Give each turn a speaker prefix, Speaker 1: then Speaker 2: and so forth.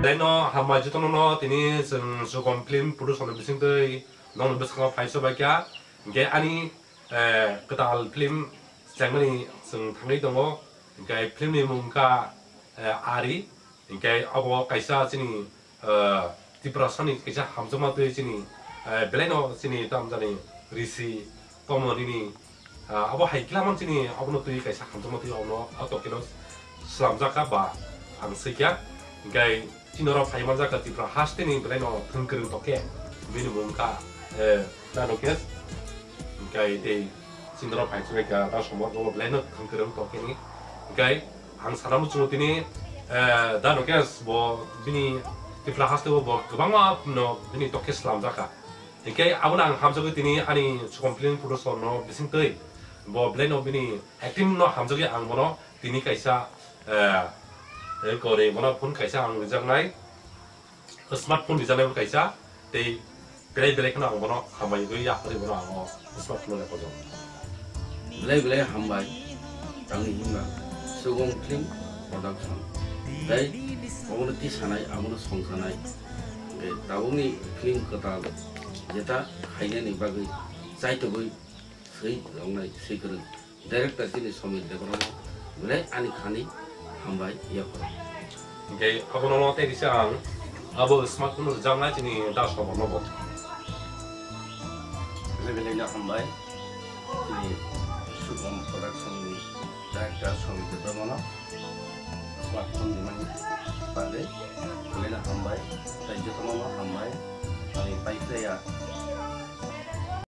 Speaker 1: belai no hamai juto no tini sugom film production bising tei non besang paisa baikya ge ani ketal film sengmani seng tangai dongo ge film ni mungka ari ge abo kaisa sini tiprasani kaisa hamjama tei sini belai no sini tamjani risi komon ini abo haiklaman sini abo no tei kaisa hamjama tei abo auto kino slamjaka ba angsikya ge tinora paimanja tipra hasteni belai no tengkereng toke bini mungka nano kes gai de sindro paiswe ga da somot no blend tengkereng toke ni gai ang saram chutini nano kes bo bini tipra haste bo gobangma no bini toke slam jaka gai abuna ang hamjogi tini ani complain production no bising tei bo blend no bini acting no hamjogi ang mono tini kaisa kore mana phone kaisa ang rijangnai smartphone rijangnai kaisa tei belai kana ang bono hambai goi ya pari bono ang smartphone le kojo
Speaker 2: belai hambai tangni himba sugong film production dai ogono ti sanai amono songsanai ge tabuni film kota jeta haine ni bagai sai to goi sei longnai sei kru director tini somit de kono belai ani khani hambai ya ko
Speaker 1: ge abono no te disang abo smartphone rijangnai tini da so bono bo
Speaker 2: belai hambai ini sugong production ni director somit de kono smartphone ni mani pande belai hambai tai jotono hambai ani paise ya